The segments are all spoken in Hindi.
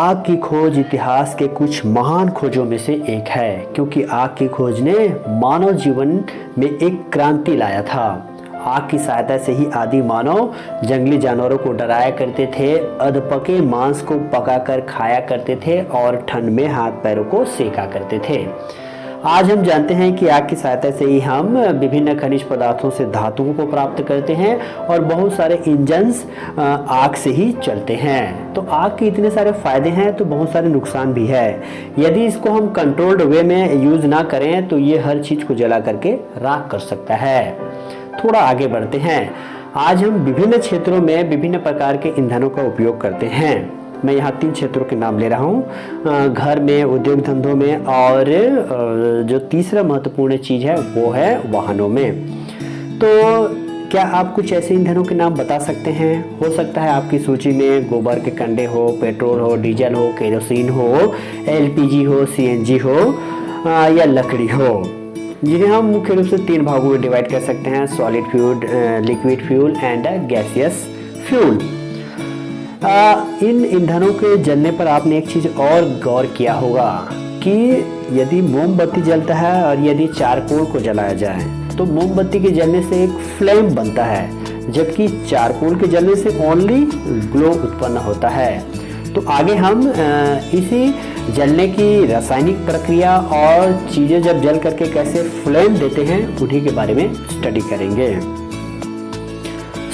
आग की खोज इतिहास के कुछ महान खोजों में से एक है, क्योंकि आग की खोज ने मानव जीवन में एक क्रांति लाया था। आग की सहायता से ही आदि मानव जंगली जानवरों को डराया करते थे, अधपके मांस को पकाकर खाया करते थे और ठंड में हाथ पैरों को सेका करते थे। आज हम जानते हैं कि आग की सहायता से ही हम विभिन्न खनिज पदार्थों से धातुओं को प्राप्त करते हैं और बहुत सारे इंजन्स आग से ही चलते हैं। तो आग के इतने सारे फायदे हैं तो बहुत सारे नुकसान भी है। यदि इसको हम कंट्रोल्ड वे में यूज ना करें तो ये हर चीज को जला करके राख कर सकता है। थोड़ा आगे बढ़ते हैं। आज हम विभिन्न क्षेत्रों में विभिन्न प्रकार के ईंधनों का उपयोग करते हैं। मैं यहाँ 3 क्षेत्रों के नाम ले रहा हूँ, घर में, उद्योग धंधों में और जो तीसरा महत्वपूर्ण चीज़ है वो है वाहनों में। तो क्या आप कुछ ऐसे ईंधनों के नाम बता सकते हैं? हो सकता है आपकी सूची में गोबर के कंडे हो, पेट्रोल हो, डीजल हो, केरोसिन हो, एलपीजी हो, सीएनजी हो या लकड़ी हो, जिन्हें हम मुख्य रूप से 3 भागों में डिवाइड कर सकते हैं: solid fuel, liquid fuel and gaseous fuel. इन ईंधनों के जलने पर आपने एक चीज और गौर किया होगा कि यदि मोमबत्ती जलता है और यदि चारकोल को जलाया जाए तो मोमबत्ती के जलने से एक फ्लेम बनता है, जबकि चारकोल के जलने से ओनली ग्लो उत्पन्न होता है। तो आगे हम इसी जलने की रासायनिक प्रक्रिया और चीजें जब जल करके कैसे फ्लेम देते हैं उन्हीं के बारे में स्टडी करेंगे।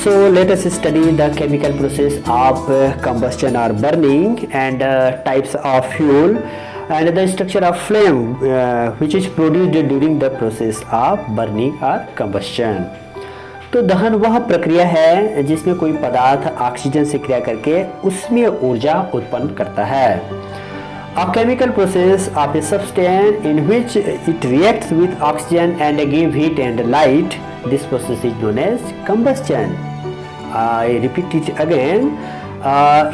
So let us study the chemical process of combustion or burning and types of fuel and the structure of flame which is produced during the process of burning or combustion। तो दहन वह प्रक्रिया है जिसमें कोई पदार्थ ऑक्सीजन से क्रिया करके उसमें ऊर्जा उत्पन्न करता है। A chemical process of a substance in which it reacts with oxygen and give heat and light, this process is known as combustion। I repeat it again.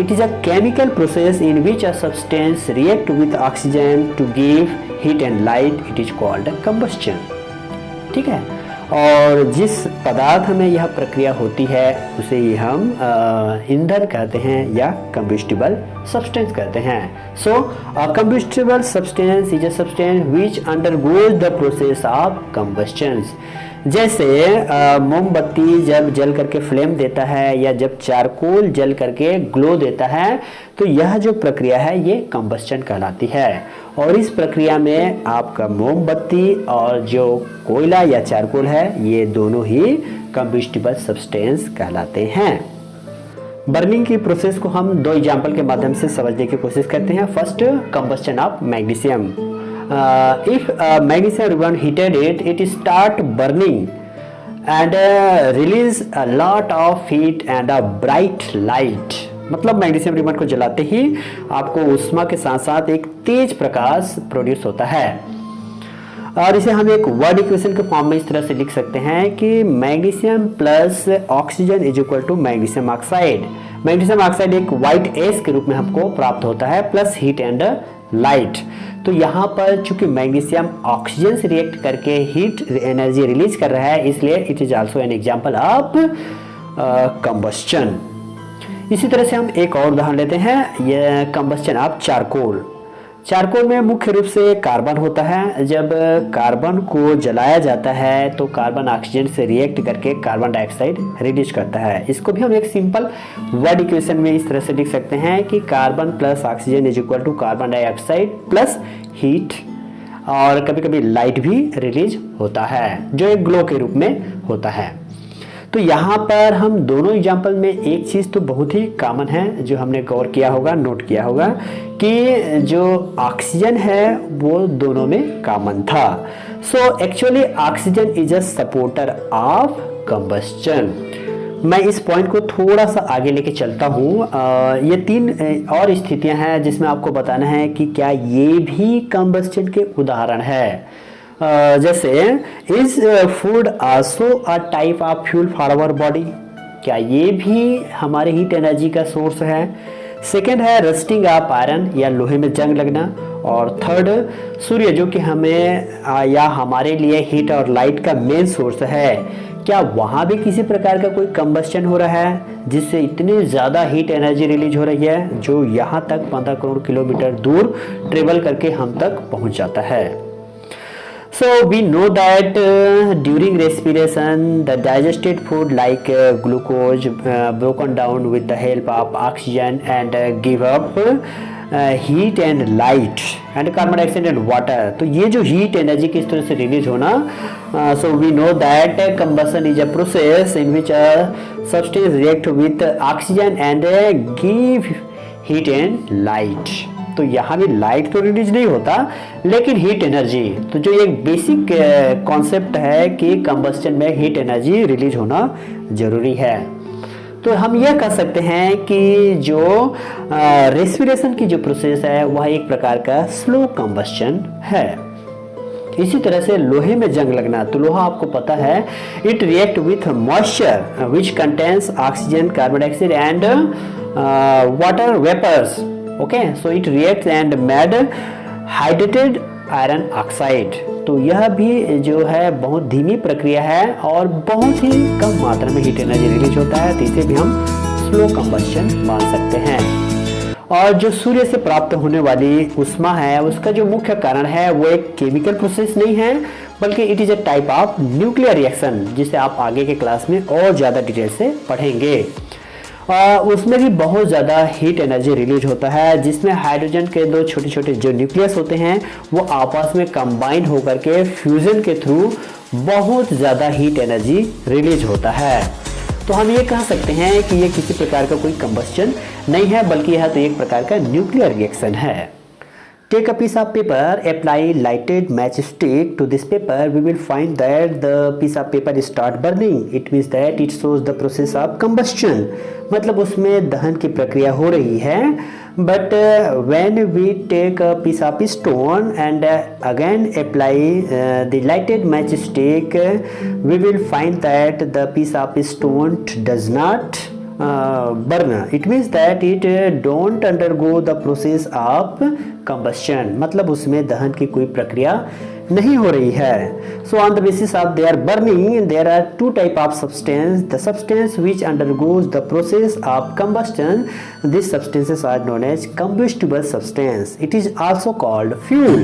It is a chemical process in which a substance reacts with oxygen to give heat and light. It is called combustion। ठीक है। और जिस पदार्थ में यह प्रक्रिया होती है उसे ही हम ईंधन कहते हैं या combustible substance कहते हैं। So a combustible substance is a substance which undergoes the process of combustion। जैसे मोमबत्ती जब जल करके फ्लेम देता है या जब चारकोल जल करके ग्लो देता है तो यह जो प्रक्रिया है ये कंबस्टन कहलाती है। और इस प्रक्रिया में आपका मोमबत्ती और जो कोयला या चारकोल है ये दोनों ही कंबस्टिबल सब्सटेंस कहलाते हैं। बर्निंग की प्रोसेस को हम 2 एग्जाम्पल के माध्यम से समझने की कोशिश करते हैं। First, combustion of magnesium. If magnesium ribbon heated it start burning and release a lot of heat and a bright light। मतलब मैग्नीशियम रिबन को जलाते ही आपको ऊष्मा के साथ साथ एक तेज प्रकाश प्रोड्यूस होता है। और इसे हम एक वर्ड इक्वेशन के फॉर्म में इस तरह से लिख सकते हैं कि magnesium plus oxygen is equal to magnesium oxide. Magnesium oxide एक व्हाइट एस के रूप में हमको प्राप्त होता है प्लस हीट एंड लाइट। तो यहाँ पर चूंकि मैग्नीशियम ऑक्सीजन से रिएक्ट करके हीट एनर्जी रिलीज कर रहा है इसलिए it is also an example of combustion. इसी तरह से हम एक और उदाहरण लेते हैं, ये कंबस्टन ऑफ चारकोल। चारकोल में मुख्य रूप से कार्बन होता है। जब कार्बन को जलाया जाता है तो कार्बन ऑक्सीजन से रिएक्ट करके कार्बन डाइऑक्साइड रिलीज करता है। इसको भी हम एक सिंपल वर्ड इक्वेशन में इस तरह से लिख सकते हैं कि carbon plus oxygen is equal to carbon dioxide plus heat, और कभी कभी लाइट भी रिलीज होता है जो एक ग्लो के रूप में होता है। तो यहाँ पर हम दोनों एग्जाम्पल में एक चीज़ तो बहुत ही कॉमन है जो हमने गौर किया होगा, नोट किया होगा कि जो ऑक्सीजन है वो दोनों में कॉमन था। So actually oxygen is a supporter of combustion. मैं इस पॉइंट को थोड़ा सा आगे लेके चलता हूँ। ये 3 और स्थितियाँ हैं जिसमें आपको बताना है कि क्या ये भी कंबस्टन के उदाहरण है। जैसे is food also a type of fuel for our body, क्या ये भी हमारे हीट एनर्जी का सोर्स है। सेकेंड है रस्टिंग ऑफ आयरन या लोहे में जंग लगना। और थर्ड, सूर्य जो कि हमें या हमारे लिए हीट और लाइट का मेन सोर्स है, क्या वहाँ भी किसी प्रकार का कोई कंबस्शन हो रहा है जिससे इतनी ज़्यादा हीट एनर्जी रिलीज हो रही है जो यहाँ तक 15 करोड़ किलोमीटर दूर ट्रेवल करके हम तक पहुँच जाता है। So we know that during respiration the digested food like glucose broken down with the help of oxygen and give up heat and light and carbon dioxide and water। तो ये जो heat energy किस तरह से रिलीज होना, so we know that combustion is a process in which a substance react with oxygen and give heat and light। तो यहाँ भी लाइट तो रिलीज नहीं होता लेकिन हीट एनर्जी, तो जो एक बेसिक कॉन्सेप्ट है कि कंबस्टन में हीट एनर्जी रिलीज होना जरूरी है। तो हम यह कह सकते हैं कि जो रेस्पिरेशन की जो प्रोसेस है वह एक प्रकार का स्लो कंबस्टन है। इसी तरह से लोहे में जंग लगना, तो लोहा आपको पता है it react with moisture which contains oxygen carbon dioxide and water vapours. Okay, so it reacts and made hydrated iron oxide. तो यह भी जो है बहुत धीमी प्रक्रिया है और बहुत ही कम मात्रा में हीट एनर्जी रिलीज होता है, तो इसे भी हम स्लो कंबस्टन मान सकते हैं। और जो सूर्य से प्राप्त होने वाली उष्मा है उसका जो मुख्य कारण है वो एक केमिकल प्रोसेस नहीं है बल्कि it is a type of nuclear reaction, जिसे आप आगे के क्लास में और ज़्यादा डिटेल से पढ़ेंगे। उसमें भी बहुत ज़्यादा हीट एनर्जी रिलीज होता है जिसमें हाइड्रोजन के दो छोटे छोटे जो न्यूक्लियस होते हैं वो आपस में कंबाइन होकर के फ्यूजन के थ्रू बहुत ज़्यादा हीट एनर्जी रिलीज होता है। तो हम ये कह सकते हैं कि ये किसी प्रकार का कोई कंबस्टन नहीं है बल्कि यह तो एक प्रकार का न्यूक्लियर रिएक्शन है। Take a piece of paper, apply lighted matchstick to this paper. We will find that the piece of paper start burning. It means that it shows the process of combustion. मतलब उसमें दहन की प्रक्रिया हो रही है। But when we take a piece of stone and again apply the lighted matchstick, we will find that the piece of stone does not burn। It means that it don't undergo the process of combustion। मतलब उसमें दहन की कोई प्रक्रिया नहीं हो रही है। So on the basis of their burning there are two type of substance, the substance which undergoes the process of combustion, these substances are known as combustible substance, it is also called fuel।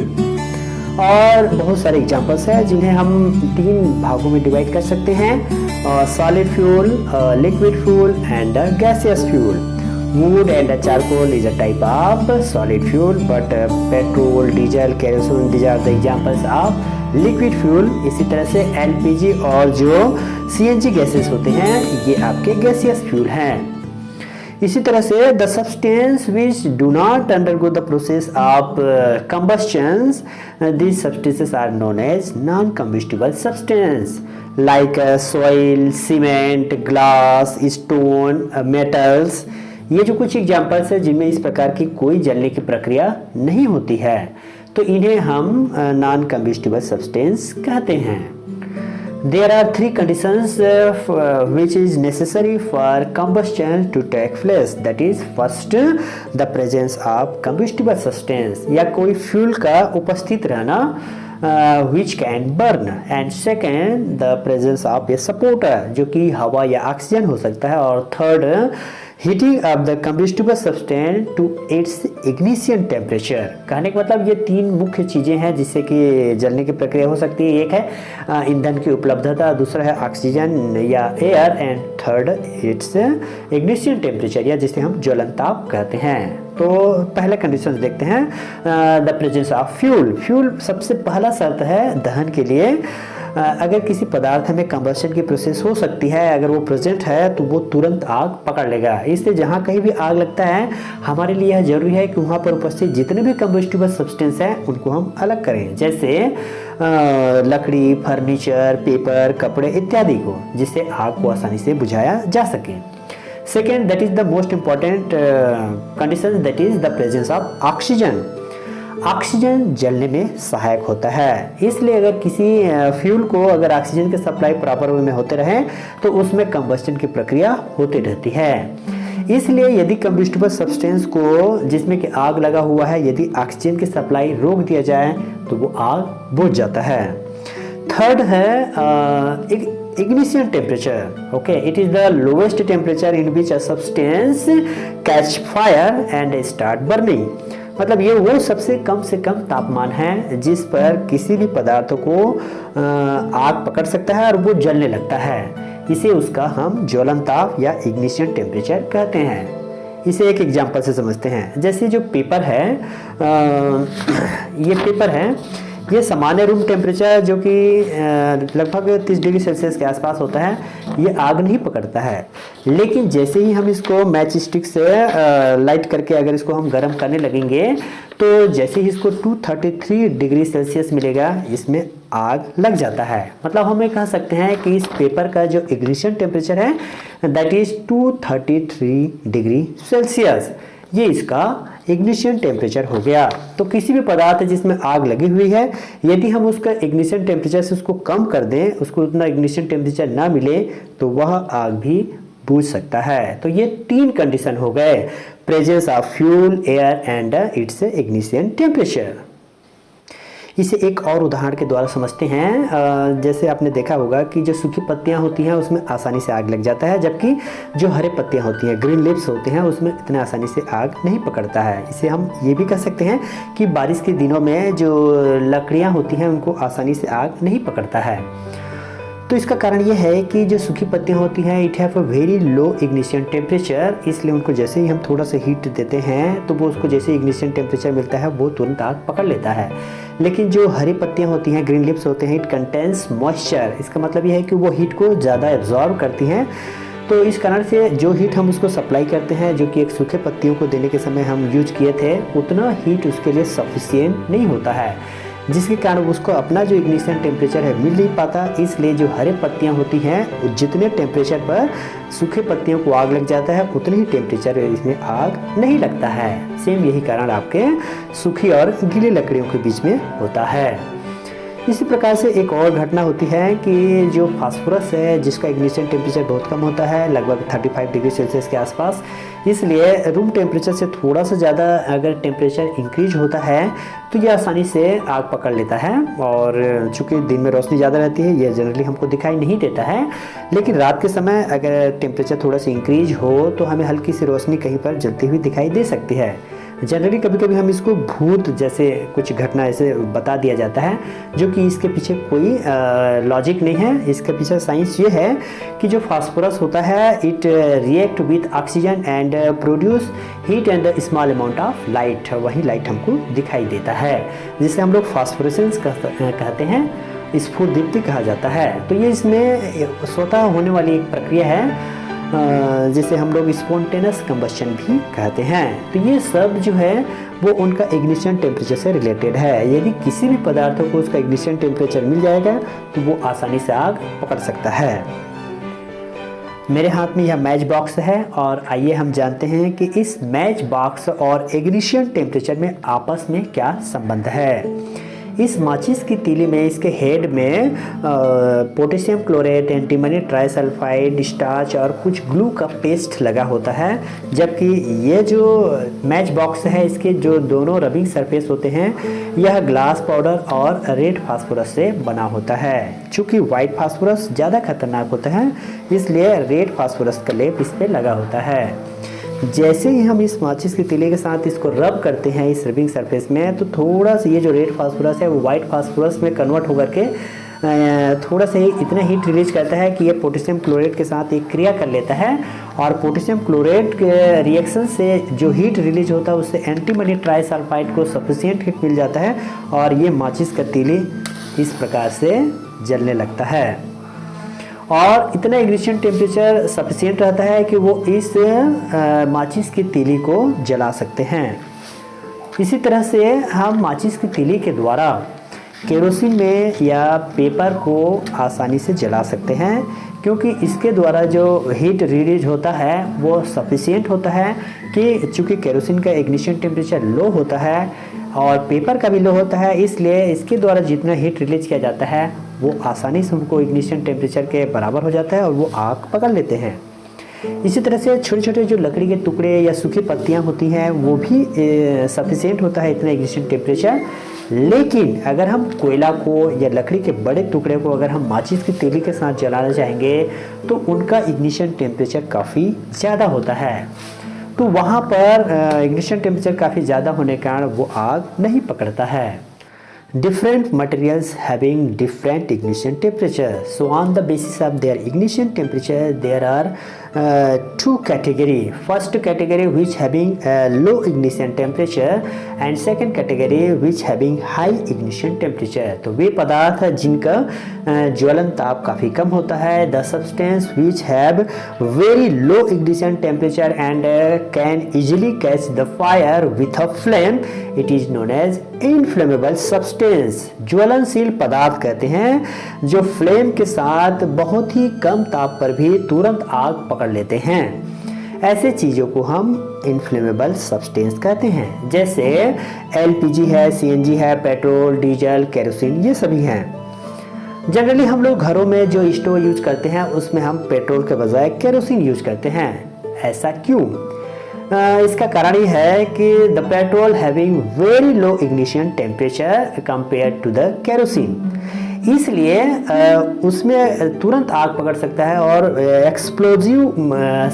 और बहुत सारे एग्जांपल्स हैं जिन्हें हम तीन भागों में डिवाइड कर सकते हैं, solid fuel, liquid fuel and gaseous fuel. Wood and charcoal is a type of solid fuel but petrol, diesel, kerosene these are the examples of liquid fuel. इसी तरह से एलपीजी और जो सीएनजी गैसेस होते हैं ये आपके गैसियस फ्यूल हैं। इसी तरह से the substance which do not undergo the process of combustions, these substances are known as non-combustible substance like soil, cement, glass, stone, metals। ये जो कुछ एग्जांपल्स है जिनमें इस प्रकार की कोई जलने की प्रक्रिया नहीं होती है तो इन्हें हम नॉन कंबस्टिबल सब्सटेंस कहते हैं। There are three conditions which is necessary for combustion to take place, that is first the presence of combustible substance या कोई फ्यूल का उपस्थित रहना which can burn, and second the presence of a supporter जो कि हवा या ऑक्सीजन हो सकता है, और third heating of the combustible substance to its ignition temperature। कहने का मतलब ये तीन मुख्य चीज़ें हैं जिससे कि जलने की प्रक्रिया हो सकती है। एक है ईंधन की उपलब्धता, दूसरा है ऑक्सीजन या air, and third it's ignition temperature या जिसे हम ज्वलनताप कहते हैं। तो पहले कंडीशंस देखते हैं, the presence of fuel. Fuel सबसे पहला शर्त है दहन के लिए। अगर किसी पदार्थ में कंबस्शन की प्रोसेस हो सकती है, अगर वो प्रेजेंट है तो वो तुरंत आग पकड़ लेगा। इसलिए जहाँ कहीं भी आग लगता है हमारे लिए यह जरूरी है कि वहाँ पर उपस्थित जितने भी कंबस्टिबल सब्सटेंस हैं उनको हम अलग करें, जैसे लकड़ी, फर्नीचर, पेपर, कपड़े इत्यादि को, जिससे आग को आसानी से बुझाया जा सके। Second, that is the most important condition, that is the presence of oxygen. Oxygen जलने में सहायक होता है, इसलिए अगर किसी फ्यूल को अगर ऑक्सीजन के सप्लाई प्रॉपर वे में होते रहे तो उसमें कंबस्टन की प्रक्रिया होती रहती है। इसलिए यदि कंबस्टिबल सब्सटेंस को जिसमें कि आग लगा हुआ है, यदि ऑक्सीजन की सप्लाई रोक दिया जाए तो वो आग बुझ जाता है। थर्ड है ignition temperature. Okay, it is the lowest temperature in which a substance catch fire and start burning. मतलब ये वो सबसे कम तापमान है जिस पर किसी भी पदार्थों को आग पकड़ सकता है और वो जलने लगता है। इसे उसका हम ज्वलन ताप या इग्निशन टेम्परेचर कहते हैं। इसे एक एग्जांपल से समझते हैं। जैसे जो पेपर है, ये पेपर है, ये सामान्य रूम टेम्परेचर जो कि लगभग 30 डिग्री सेल्सियस के आसपास होता है, ये आग नहीं पकड़ता है। लेकिन जैसे ही हम इसको मैच स्टिक से लाइट करके अगर इसको हम गर्म करने लगेंगे तो जैसे ही इसको 233 डिग्री सेल्सियस मिलेगा, इसमें आग लग जाता है। मतलब हम ये कह सकते हैं कि इस पेपर का जो इग्निशन टेम्परेचर है दैट इज 233 डिग्री सेल्सियस। ये इसका इग्निशन टेम्परेचर हो गया। तो किसी भी पदार्थ जिसमें आग लगी हुई है, यदि हम उसका इग्निशन टेम्परेचर से उसको कम कर दें, उसको उतना इग्निशन टेम्परेचर ना मिले, तो वह आग भी बुझ सकता है। तो ये 3 कंडीशन हो गए, presence of fuel, air and it's ignition temperature. इसे एक और उदाहरण के द्वारा समझते हैं। जैसे आपने देखा होगा कि जो सूखी पत्तियां होती हैं उसमें आसानी से आग लग जाता है, जबकि जो हरे पत्तियां होती हैं, ग्रीन लीव्स होते हैं, उसमें इतने आसानी से आग नहीं पकड़ता है। इसे हम ये भी कह सकते हैं कि बारिश के दिनों में जो लकड़ियां होती हैं उनको आसानी से आग नहीं पकड़ता है। तो इसका कारण ये है कि जो सूखी पत्तियां होती हैं it have a very low ignition temperature, इसलिए उनको जैसे ही हम थोड़ा सा हीट देते हैं तो वो उसको जैसे इग्निशन टेम्परेचर मिलता है वो तुरंत आग पकड़ लेता है। लेकिन जो हरी पत्तियां होती हैं, ग्रीन लिप्स होते हैं, इट कंटेन्स मॉइस्चर, इसका मतलब ये है कि वो हीट को ज़्यादा एब्जॉर्ब करती हैं। तो इस कारण से जो हीट हम उसको सप्लाई करते हैं, जो कि एक सूखे पत्तियों को देने के समय हम यूज किए थे, उतना हीट उसके लिए सफिशिएंट नहीं होता है, जिसके कारण उसको अपना जो इग्निशन टेम्परेचर है मिल नहीं पाता। इसलिए जो हरे पत्तियां होती हैं जितने टेम्परेचर पर सूखे पत्तियों को आग लग जाता है उतने ही टेम्परेचर इसमें आग नहीं लगता है। सेम यही कारण आपके सूखी और गीली लकड़ियों के बीच में होता है। इसी प्रकार से एक और घटना होती है कि जो फास्फोरस है जिसका इग्निशन टेम्परेचर बहुत कम होता है, लगभग 35 डिग्री सेल्सियस के आसपास, इसलिए रूम टेम्परेचर से थोड़ा सा ज़्यादा अगर टेम्परेचर इंक्रीज होता है तो ये आसानी से आग पकड़ लेता है। और चूँकि दिन में रोशनी ज़्यादा रहती है, यह जनरली हमको दिखाई नहीं देता है, लेकिन रात के समय अगर टेम्परेचर थोड़ा सा इंक्रीज हो तो हमें हल्की सी रोशनी कहीं पर जलती हुई दिखाई दे सकती है। जनरली कभी कभी हम इसको भूत जैसे कुछ घटना ऐसे बता दिया जाता है, जो कि इसके पीछे कोई लॉजिक नहीं है। इसके पीछे साइंस ये है कि जो फास्फोरस होता है it react with oxygen and produce heat and small amount of light, वही लाइट हमको दिखाई देता है, जिसे हम लोग फास्फोरेसेंस कहते हैं, स्फुरदीप्ति कहा जाता है। तो ये इसमें स्वतः होने वाली एक प्रक्रिया है जिसे हम लोग स्पॉन्टेनियस कंबस्शन भी कहते हैं। तो ये सब जो है वो उनका इग्निशन टेम्परेचर से रिलेटेड है। यदि किसी भी पदार्थ को उसका इग्निशन टेम्परेचर मिल जाएगा तो वो आसानी से आग पकड़ सकता है। मेरे हाथ में यह मैच बॉक्स है और आइए हम जानते हैं कि इस मैच बॉक्स और इग्निशन टेम्परेचर में आपस में क्या संबंध है। इस माचिस की तीली में, इसके हेड में potassium chlorate, antimony trisulphide, starch और कुछ ग्लू का पेस्ट लगा होता है, जबकि ये जो मैच बॉक्स है इसके जो दोनों रबिंग सरफेस होते हैं यह ग्लास पाउडर और रेड फास्फोरस से बना होता है। चूँकि वाइट फास्फोरस ज़्यादा खतरनाक होता है इसलिए रेड फास्फोरस का लेप इस पर लगा होता है। जैसे ही हम इस माचिस की तीली के साथ इसको रब करते हैं इस रबिंग सरफेस में, तो थोड़ा सा ये जो रेड फास्फोरस है वो वाइट फास्फोरस में कन्वर्ट होकर के थोड़ा सा ही इतना हीट रिलीज करता है कि ये पोटेशियम क्लोरेट के साथ एक क्रिया कर लेता है, और पोटेशियम क्लोरेट के रिएक्शन से जो हीट रिलीज होता है उससे एंटीमनी ट्राइसल्फाइड को सफिशिएंट हीट मिल जाता है और ये माचिस का तीली इस प्रकार से जलने लगता है। और इतना इग्निशन टेम्परेचर सफिशिएंट रहता है कि वो इस माचिस की तीली को जला सकते हैं। इसी तरह से हम माचिस की तीली के द्वारा केरोसिन में या पेपर को आसानी से जला सकते हैं, क्योंकि इसके द्वारा जो हीट रिलीज होता है वो सफिशिएंट होता है कि चूँकि केरोसिन का इग्निशन टेम्परेचर लो होता है और पेपर का भी लो होता है, इसलिए इसके द्वारा जितना हीट रिलीज किया जाता है वो आसानी से उनको इग्निशन टेम्परेचर के बराबर हो जाता है और वो आग पकड़ लेते हैं। इसी तरह से छोटे छोटे जो लकड़ी के टुकड़े या सूखी पत्तियां होती हैं वो भी सफिशिएंट होता है इतना इग्निशन टेम्परेचर, लेकिन अगर हम कोयला को या लकड़ी के बड़े टुकड़े को अगर हम माचिस की तीली के साथ जलाना चाहेंगे तो उनका इग्निशन टेम्परेचर काफ़ी ज़्यादा होता है। तो वहाँ पर इग्निशन टेम्परेचर काफ़ी ज़्यादा होने के कारण वो आग नहीं पकड़ता है। Different materials having different ignition temperature. So on the basis of their ignition temperature, there are two category. First category which having low ignition temperature and second category which having high ignition temperature. तो वे पदार्थ जिनका ज्वलन ताप काफ़ी कम होता है, the substance which have very low ignition temperature and can easily catch the fire with a flame, it is known as inflammable substance. ज्वलनशील पदार्थ कहते हैं जो फ्लेम के साथ बहुत ही कम ताप पर भी तुरंत आग पकड़ लेते हैं। ऐसे चीज़ों को हम इन्फ्लेमेबल सब्सटेंस कहते हैं, जैसे एलपीजी है, सीएनजी है, पेट्रोल, डीजल, केरोसिन, ये सभी हैं। जनरली हम लोग घरों में जो स्टोव यूज करते हैं उसमें हम पेट्रोल के बजाय केरोसिन यूज करते हैं। ऐसा क्यों? इसका कारण ये है कि the petrol having very low ignition temperature compare to the kerosene, इसलिए उसमें तुरंत आग पकड़ सकता है और एक्सप्लोजिव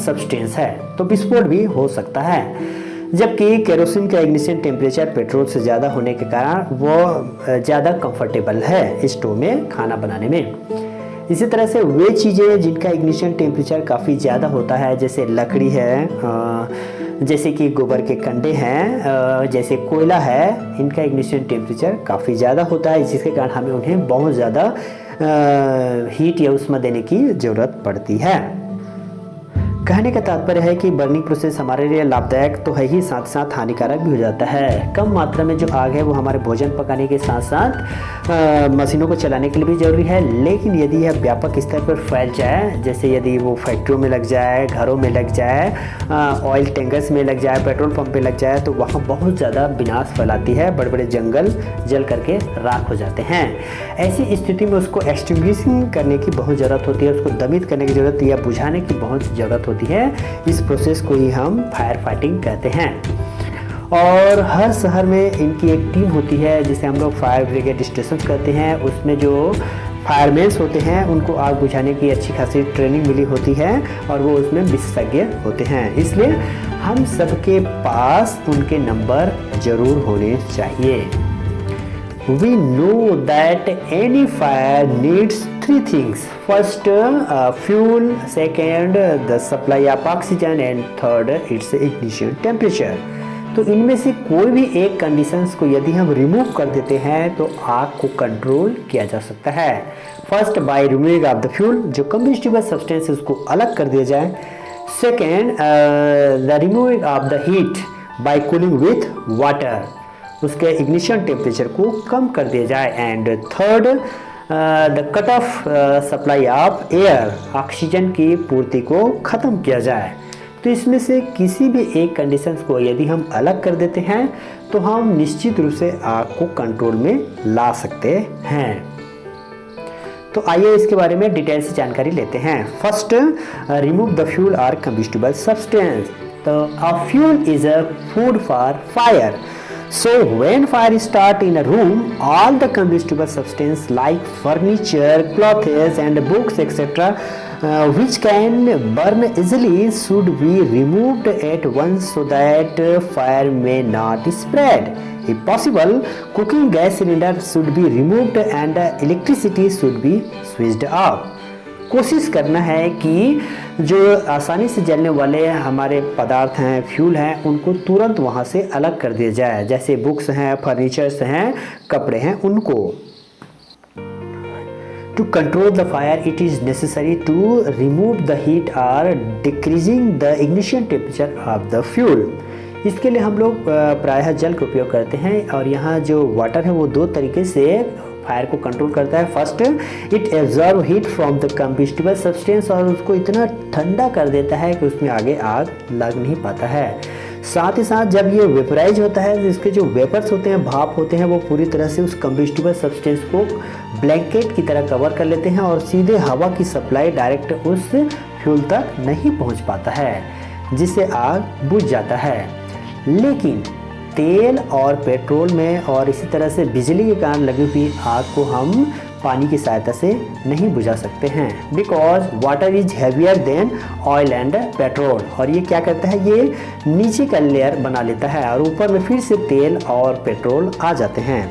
सब्सटेंस है तो विस्फोट भी हो सकता है। जबकि केरोसिन का इग्निशन टेम्परेचर पेट्रोल से ज़्यादा होने के कारण वो ज़्यादा कंफर्टेबल है स्टोव में खाना बनाने में। इसी तरह से वे चीज़ें जिनका इग्निशन टेम्परेचर काफ़ी ज़्यादा होता है, जैसे लकड़ी है, जैसे कि गोबर के कंडे हैं, जैसे कोयला है, इनका इग्निशन टेम्परेचर काफ़ी ज़्यादा होता है, जिसके कारण हमें उन्हें बहुत ज़्यादा हीट या उष्मा देने की ज़रूरत पड़ती है। कहने का तात्पर्य है कि बर्निंग प्रोसेस हमारे लिए लाभदायक तो है ही, साथ साथ हानिकारक भी हो जाता है। कम मात्रा में जो आग है वो हमारे भोजन पकाने के साथ साथ मशीनों को चलाने के लिए भी ज़रूरी है, लेकिन यदि यह व्यापक स्तर पर फैल जाए, जैसे यदि वो फैक्ट्रियों में लग जाए, घरों में लग जाए, ऑयल टैंकर्स में लग जाए, पेट्रोल पंप पे लग जाए, तो वहाँ बहुत ज़्यादा विनाश फैलाती है। बड़े बड़े जंगल जल करके राख हो जाते हैं। ऐसी स्थिति में उसको एक्सटिंग्विशिंग करने की बहुत ज़रूरत होती है, उसको दमित करने की ज़रूरत या बुझाने की बहुत ज़रूरत होती है। इस प्रोसेस को ही हम फायर फाइटिंग कहते हैं। और हर शहर में इनकी एक टीम होती है जिसे हम लोग फायर ब्रिगेड स्टेशन कहते हैं। उसमें जो फायरमैन्स होते हैं उनको आग बुझाने की अच्छी खासी ट्रेनिंग मिली होती है और वो उसमें विशेषज्ञ होते हैं, इसलिए हम सबके पास उनके नंबर जरूर होने चाहिए। We know that any fire needs three things. First, fuel. Second, the supply of oxygen, and third, its ignition temperature. तो इनमें से कोई भी एक कंडीशंस को यदि हम रिमूव कर देते हैं तो आग को कंट्रोल किया जा सकता है। First, by removing of the fuel, जो कंबस्टिबल सब्सटेंस उसको अलग कर दिया जाए। Second, the removing of the heat bye cooling with water, उसके इग्निशन टेम्परेचर को कम कर दिया जाए। And third, the cut off supply of air, oxygen की पूर्ति को ख़त्म किया जाए। तो इसमें से किसी भी एक कंडीशंस को यदि हम अलग कर देते हैं तो हम निश्चित रूप से आग को कंट्रोल में ला सकते हैं। तो आइए इसके बारे में डिटेल से जानकारी लेते हैं। फर्स्ट, रिमूव द फ्यूल और कंबस्टिबल सब्सटेंस। तो a fuel is a food for fire. So when fire starts in a room, all the combustible substance like furniture, clothes and books etc. Which can burn easily should be removed at once so that fire may not spread. If possible, cooking gas cylinder should be removed and electricity should be switched off. कोशिश करना है कि जो आसानी से जलने वाले हमारे पदार्थ हैं, फ्यूल हैं, उनको तुरंत वहाँ से अलग कर दिया जाए, जैसे बुक्स हैं, फर्नीचर्स हैं, कपड़े हैं, उनको। To control the fire it is necessary to remove the heat और decreasing the ignition temperature of the fuel. इसके लिए हम लोग प्रायः जल का उपयोग करते हैं और यहाँ जो वाटर है वो दो तरीके से फायर को कंट्रोल करता है। First, it absorb heat from the combustible substance, और उसको इतना ठंडा कर देता है कि उसमें आगे आग लग नहीं पाता है। साथ ही साथ जब ये वेपराइज होता है तो इसके जो वेपर्स होते हैं, भाप होते हैं, वो पूरी तरह से उस कंबस्टिबल सब्सटेंस को ब्लैंकेट की तरह कवर कर लेते हैं और सीधे हवा की सप्लाई डायरेक्ट उस फ्यूल तक नहीं पहुँच पाता है, जिससे आग बुझ जाता है। लेकिन तेल और पेट्रोल में और इसी तरह से बिजली के कारण लगी हुई आग को हम पानी की सहायता से नहीं बुझा सकते हैं, because water is heavier than oil and petrol. और ये क्या करता है, ये नीचे का लेयर बना लेता है और ऊपर में फिर से तेल और पेट्रोल आ जाते हैं।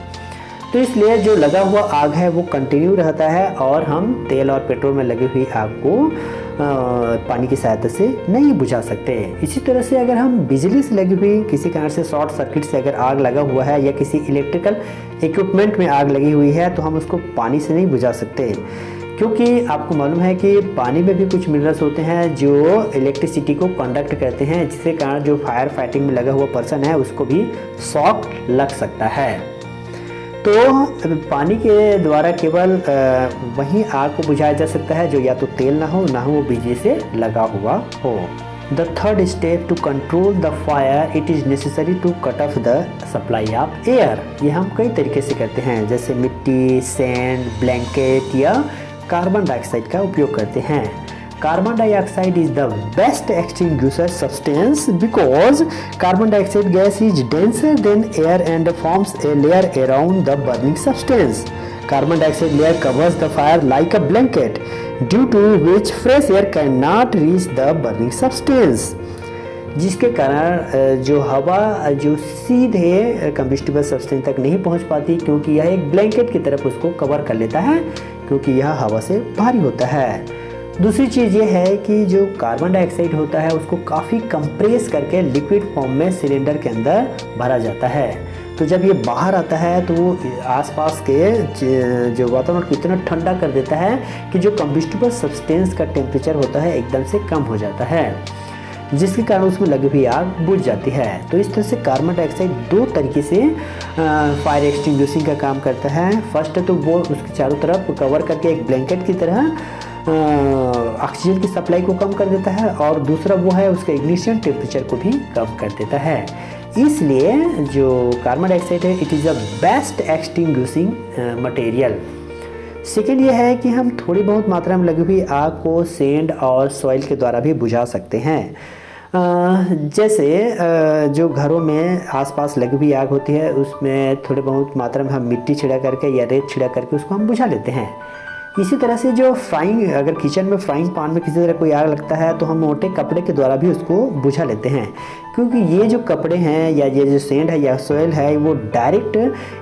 तो इसलिए जो लगा हुआ आग है वो कंटिन्यू रहता है और हम तेल और पेट्रोल में लगी हुई आग को पानी की सहायता से नहीं बुझा सकते। इसी तरह से अगर हम बिजली से लगी हुई किसी कारण से शॉर्ट सर्किट से अगर आग लगा हुआ है या किसी इलेक्ट्रिकल इक्विपमेंट में आग लगी हुई है तो हम उसको पानी से नहीं बुझा सकते, क्योंकि आपको मालूम है कि पानी में भी कुछ मिनरल्स होते हैं जो इलेक्ट्रिसिटी को कंडक्ट करते हैं, जिसके कारण जो फायर फाइटिंग में लगा हुआ पर्सन है उसको भी शॉक लग सकता है। तो पानी के द्वारा केवल वही आग को बुझाया जा सकता है जो या तो तेल ना हो वो बिजली से लगा हुआ हो। The third step to control the fire, it is necessary to cut off the supply of air. ये हम कई तरीके से करते हैं, जैसे मिट्टी, सैंड, ब्लैंकेट या कार्बन डाइऑक्साइड का उपयोग करते हैं। Carbon dioxide is the best extinguisher substance because carbon dioxide gas is denser than air and forms a layer around the burning substance. Carbon dioxide layer covers the fire like a blanket, due to which fresh air cannot reach the burning substance. जिसके कारण जो हवा जो सीधे कंबस्टिबल सब्सटेंस तक नहीं पहुंच पाती, क्योंकि यह एक ब्लैंकेट की तरफ उसको कवर कर लेता है, क्योंकि यह हवा से भारी होता है। दूसरी चीज़ ये है कि जो कार्बन डाइऑक्साइड होता है उसको काफ़ी कंप्रेस करके लिक्विड फॉर्म में सिलेंडर के अंदर भरा जाता है। तो जब ये बाहर आता है तो वो आसपास के जो वातावरण को इतना ठंडा कर देता है कि जो कंबस्टिबल सब्सटेंस का टेम्परेचर होता है एकदम से कम हो जाता है, जिसके कारण उसमें लगी हुई आग बुझ जाती है। तो इस तरह से कार्बन डाइऑक्साइड दो तरीके से फायर एक्सटिंग्विशिंग का काम करता है। फर्स्ट तो वो उसके चारों तरफ कवर करके एक ब्लैंकेट की तरह ऑक्सीजन की सप्लाई को कम कर देता है, और दूसरा वो है उसका इग्निशन टेम्परेचर को भी कम कर देता है। इसलिए जो कार्बन डाइऑक्साइड है it is a best extinguishing material. Second ये है कि हम थोड़ी बहुत मात्रा में लगी हुई आग को सैंड और सॉइल के द्वारा भी बुझा सकते हैं। जैसे जो घरों में आसपास लगी हुई आग होती है उसमें थोड़ी बहुत मात्रा में हम मिट्टी छिड़क करके या रेत छिड़क करके उसको हम बुझा लेते हैं। इसी तरह से जो फ्राइंग, अगर किचन में फ्राइंग पान में किसी तरह कोई आग लगता है तो हम मोटे कपड़े के द्वारा भी उसको बुझा लेते हैं, क्योंकि ये जो कपड़े हैं या ये जो सैंड है या सॉइल है वो डायरेक्ट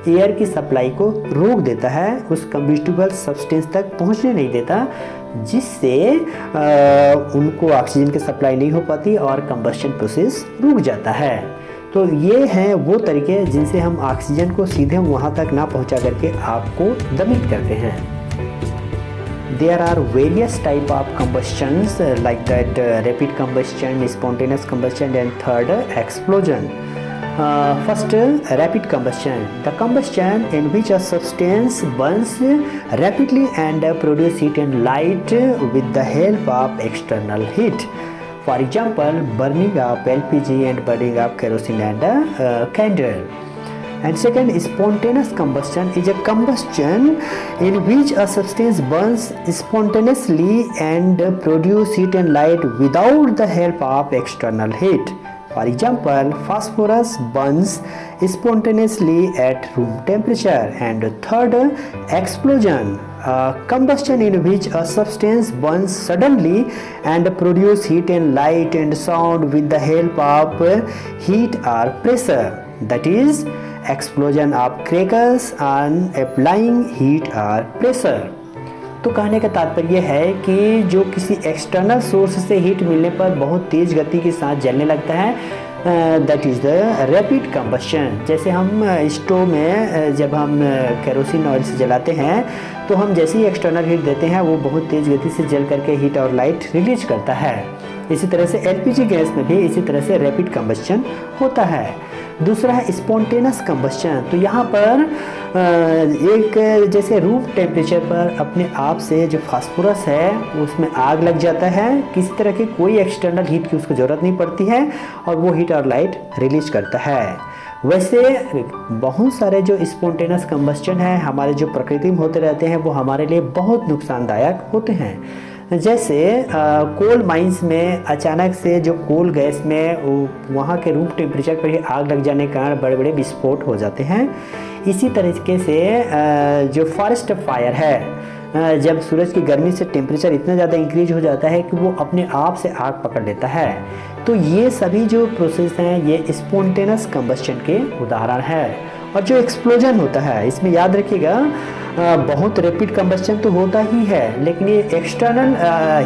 एयर की सप्लाई को रोक देता है, उस कंबस्टिबल सब्सटेंस तक पहुंचने नहीं देता, जिससे उनको ऑक्सीजन की सप्लाई नहीं हो पाती और कंबस्शन प्रोसेस रुक जाता है। तो ये हैं वो तरीके जिनसे हम ऑक्सीजन को सीधे वहाँ तक ना पहुँचा करके आग को दमित करते हैं। There are various type of combustions like that rapid combustion, spontaneous combustion and third explosion. First, rapid combustion. The combustion in which a substance burns rapidly and produce heat and light with the help of external heat. For example, burning of LPG and burning of kerosene and candle. And second, spontaneous combustion is a combustion in which a substance burns spontaneously and produce heat and light without the help of external heat. For example, phosphorus burns spontaneously at room temperature. And third, explosion, combustion in which a substance burns suddenly and produce heat and light and sound with the help of heat or pressure. That is explosion of crackers and applying heat or pressure. तो कहने का तात्पर्य है कि जो किसी एक्सटर्नल सोर्स से हीट मिलने पर बहुत तेज गति के साथ जलने लगता है, that is the rapid combustion. जैसे हम स्टोव में जब हम केरोसिन ऑयल से जलाते हैं तो हम जैसे ही एक्सटर्नल हीट देते हैं वो बहुत तेज़ गति से जल करके हीट और लाइट रिलीज करता है। इसी तरह से एलपीजी गैस में भी इसी तरह से रैपिड कंबस्शन होता है। दूसरा है स्पॉन्टेनियस कंबस्शन। तो यहाँ पर एक जैसे रूम टेम्परेचर पर अपने आप से जो फास्फोरस है उसमें आग लग जाता है, किसी तरह की कोई एक्सटर्नल हीट की उसको ज़रूरत नहीं पड़ती है और वो हीट और लाइट रिलीज करता है। वैसे बहुत सारे जो स्पॉन्टेनियस कंबस्शन है हमारे जो प्रकृति में होते रहते हैं वो हमारे लिए बहुत नुकसानदायक होते हैं। जैसे कोल माइंस में अचानक से जो कोल गैस में वहाँ के रूम टेम्परेचर पर ही आग लग जाने के कारण बड़े बड़े विस्फोट हो जाते हैं। इसी तरीके से जो फॉरेस्ट फायर है, जब सूरज की गर्मी से टेम्परेचर इतना ज़्यादा इंक्रीज हो जाता है कि वो अपने आप से आग पकड़ लेता है। तो ये सभी जो प्रोसेस हैं ये स्पॉन्टेनियस कंबस्शन के उदाहरण है। और जो एक्सप्लोजन होता है इसमें याद रखिएगा बहुत रैपिड कंबस्शन तो होता ही है, लेकिन ये एक्सटर्नल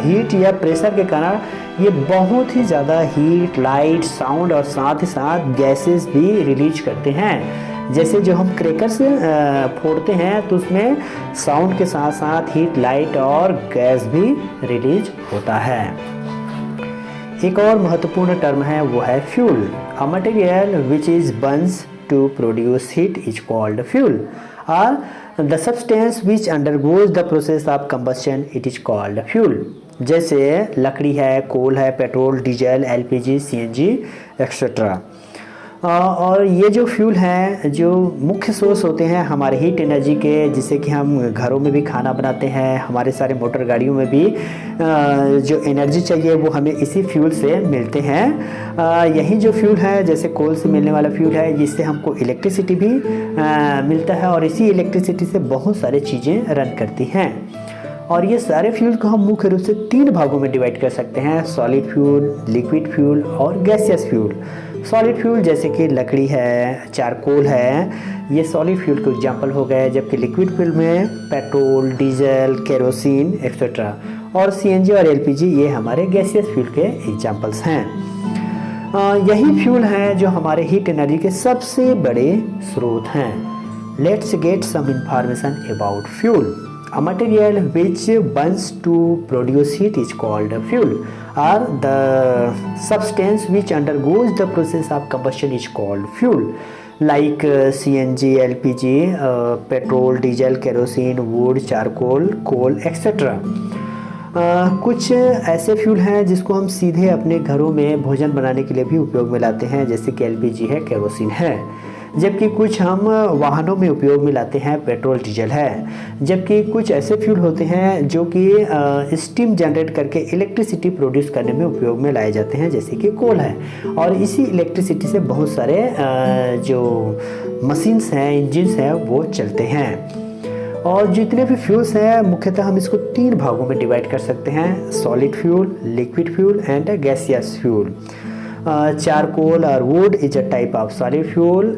हीट या प्रेशर के कारण ये बहुत ही ज़्यादा हीट, लाइट, साउंड और साथ ही साथ गैसेस भी रिलीज करते हैं। जैसे जो हम क्रैकर्स फोड़ते हैं तो उसमें साउंड के साथ साथ हीट, लाइट और गैस भी रिलीज होता है। एक और महत्वपूर्ण टर्म है वो है fuel. A material which is Burns to produce heat is called fuel, or the substance which undergoes the process of combustion it is called fuel। जैसे लकड़ी है, कोल है, petrol, diesel, LPG, CNG etcetera. और ये जो फ्यूल हैं जो मुख्य सोर्स होते हैं हमारे हीट एनर्जी के, जिससे कि हम घरों में भी खाना बनाते हैं, हमारे सारे मोटर गाड़ियों में भी जो एनर्जी चाहिए वो हमें इसी फ्यूल से मिलते हैं। यही जो फ्यूल है जैसे कोल से मिलने वाला फ्यूल है, जिससे हमको इलेक्ट्रिसिटी भी मिलता है और इसी इलेक्ट्रिसिटी से बहुत सारी चीज़ें रन करती हैं। और ये सारे फ्यूल को हम मुख्य रूप से 3 भागों में डिवाइड कर सकते हैं: सॉलिड फ्यूल, लिक्विड फ्यूल और गैसियस फ्यूल। सॉलिड फ्यूल जैसे कि लकड़ी है, चारकोल है, ये सॉलिड फ्यूल के एग्जाम्पल हो गए, जबकि लिक्विड फ्यूल में पेट्रोल, डीजल, केरोसिन एक्सेट्रा और सीएनजी और एलपीजी ये हमारे गैसियस फ्यूल के एग्जाम्पल्स हैं। यही फ्यूल हैं जो हमारे हीट एनर्जी के सबसे बड़े स्रोत हैं। Let's get some information about fuel. A material which burns to produce heat is called fuel, or the substance which undergoes the process of combustion is called fuel, like CNG, LPG, petrol, diesel, kerosene, wood, charcoal, coal, etc. कुछ ऐसे फ्यूल हैं जिसको हम सीधे अपने घरों में भोजन बनाने के लिए भी उपयोग में लाते हैं, जैसे कि एलपीजी है, केरोसिन है। जबकि कुछ हम वाहनों में उपयोग में लाते हैं, पेट्रोल, डीजल है। जबकि कुछ ऐसे फ्यूल होते हैं जो कि स्टीम जनरेट करके इलेक्ट्रिसिटी प्रोड्यूस करने में उपयोग में लाए जाते हैं, जैसे कि कोल है। और इसी इलेक्ट्रिसिटी से बहुत सारे जो मशीन्स हैं, इंजन्स हैं वो चलते हैं। और जितने भी फ्यूल्स हैं मुख्यतः हम इसको 3 भागों में डिवाइड कर सकते हैं: solid fuel, liquid fuel and gaseous fuel. Charcoal or wood is a type of solid fuel,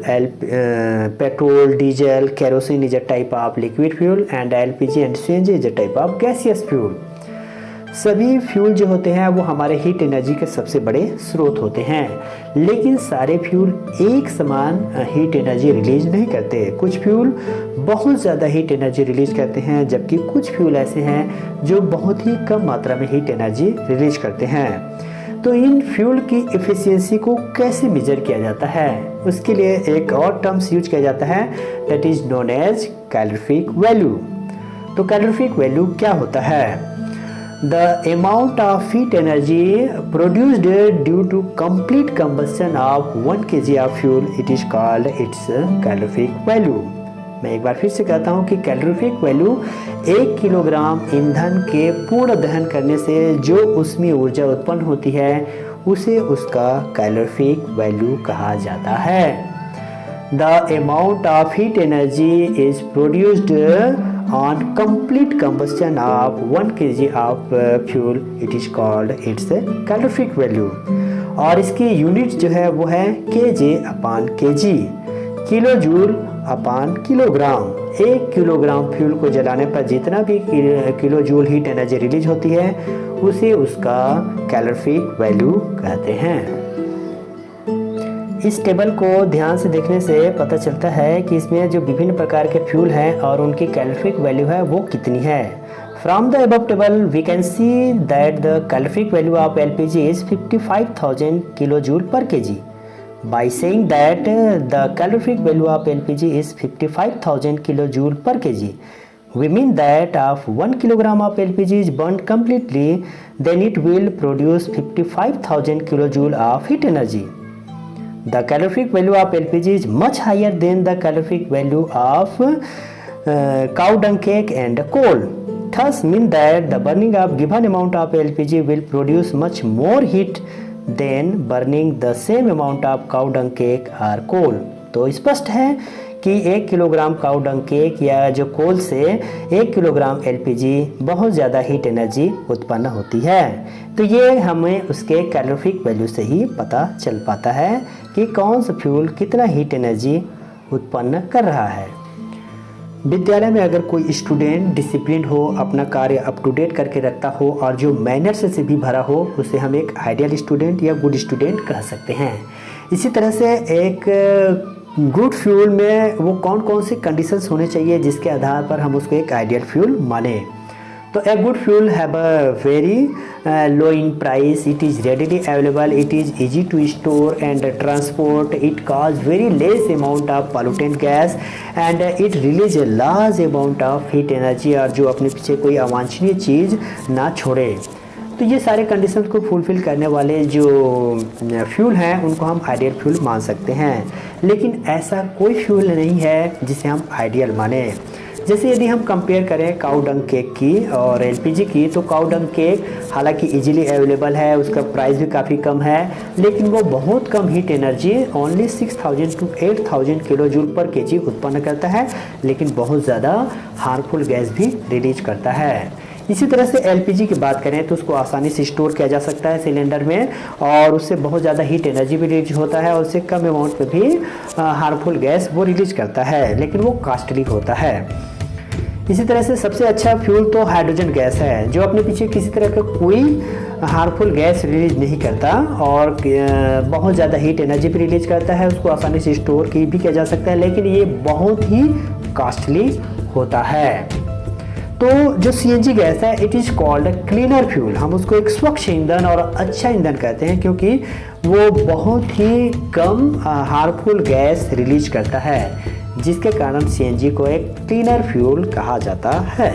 petrol, diesel, kerosene is a type of liquid fuel and LPG and CNG is a type of gaseous fuel। सभी फ्यूल जो होते हैं वो हमारे हीट एनर्जी के सबसे बड़े स्रोत होते हैं, लेकिन सारे फ्यूल एक समान हीट एनर्जी रिलीज नहीं करते। कुछ फ्यूल बहुत ज़्यादा हीट एनर्जी रिलीज करते हैं, जबकि कुछ फ्यूल ऐसे हैं जो बहुत ही कम मात्रा में हीट एनर्जी रिलीज करते हैं। तो इन फ्यूल की एफिशिएंसी को कैसे मेजर किया जाता है, उसके लिए एक और टर्म्स यूज किया जाता है, that is known as calorific value. तो कैलोरीफिक वैल्यू क्या होता है? The amount of heat energy produced due to complete combustion of 1 kg of fuel, it is called its calorific value. मैं एक बार फिर से कहता हूँ कि कैलोरीफिक वैल्यू 1 किलोग्राम ईंधन के पूर्ण दहन करने से जो उसमें ऊर्जा उत्पन्न होती है उसे उसका कैलोरीफिक वैल्यू कहा जाता है। The amount of heat energy is produced on complete combustion of 1 kg of fuel, it is called its calorific value. और इसकी यूनिट जो है वो है kg/kg, किलो जूल अपान किलोग्राम। 1 किलोग्राम फ्यूल को जलाने पर जितना भी kilo joule heat energy release होती है उसे उसका कैलोरीफिक वैल्यू कहते हैं। इस टेबल को ध्यान से देखने से पता चलता है कि इसमें जो विभिन्न प्रकार के फ्यूल हैं और उनकी कैलोरीफिक वैल्यू है वो कितनी है। From the above table we can see that the calorific value of LPG is 55,000 kilo joule per KG. By saying that the calorific value of LPG is 55,000 kilojoule per kg, we mean that if 1 kilogram of LPG is burnt completely, then it will produce 55,000 kilojoule of heat energy. The calorific value of LPG is much higher than the calorific value of cow dung cake and coal. thus mean that the burning of given amount of LPG will produce much more heat than burning the same amount of cow dung cake or coal। तो स्पष्ट है कि 1 किलोग्राम काऊ डंग केक या जो कोल से 1 किलोग्राम एलपीजी बहुत ज़्यादा हीट एनर्जी उत्पन्न होती है। तो ये हमें उसके कैलोरीफिक वैल्यू से ही पता चल पाता है कि कौन सा फ्यूल कितना हीट एनर्जी उत्पन्न कर रहा है। विद्यालय में अगर कोई स्टूडेंट डिसिप्लिन हो, अपना कार्य अप टू डेट करके रखता हो और जो मैनर्स से भी भरा हो, उसे हम एक आइडियल स्टूडेंट या गुड स्टूडेंट कह सकते हैं। इसी तरह से एक गुड फ्यूल में वो कौन कौन सी कंडीशंस होने चाहिए जिसके आधार पर हम उसको एक आइडियल फ्यूल माने। तो a good fuel have a very low in price, it is readily available, it is easy to store and transport, it cause very less amount of pollutant gas and it release a large amount of heat energy, और जो अपने पीछे कोई अवांछनीय चीज़ ना छोड़े। तो ये सारे कंडीशंस को फुलफ़िल करने वाले जो फ्यूल हैं उनको हम आइडियल फ्यूल मान सकते हैं। लेकिन ऐसा कोई फ्यूल नहीं है जिसे हम आइडियल माने। जैसे यदि हम कंपेयर करें काऊ डंग केक की और एलपीजी की, तो काऊ डंग केक हालांकि इजीली अवेलेबल है, उसका प्राइस भी काफ़ी कम है, लेकिन वो बहुत कम heat energy only 6000 to 8000 kilo joule per kg उत्पन्न करता है, लेकिन बहुत ज़्यादा हार्मफुल गैस भी रिलीज करता है। इसी तरह से एलपीजी की बात करें तो उसको आसानी से स्टोर किया जा सकता है सिलेंडर में, और उससे बहुत ज़्यादा हीट एनर्जी भी रिलीज होता है, और उससे कम अमाउंट में भी हार्मफुल गैस वो रिलीज करता है, लेकिन वो कॉस्टली होता है। इसी तरह से सबसे अच्छा फ्यूल तो हाइड्रोजन गैस है, जो अपने पीछे किसी तरह का कोई हार्मफुल गैस रिलीज नहीं करता और बहुत ज़्यादा हीट एनर्जी भी रिलीज करता है, उसको आसानी से स्टोर की भी किया जा सकता है, लेकिन ये बहुत ही कॉस्टली होता है। तो जो सीएनजी गैस है, it is called cleaner fuel, हम उसको एक स्वच्छ ईंधन और अच्छा ईंधन कहते हैं, क्योंकि वो बहुत ही कम हार्मफुल गैस रिलीज करता है, जिसके कारण सीएनजी को एक क्लीनर फ्यूल कहा जाता है।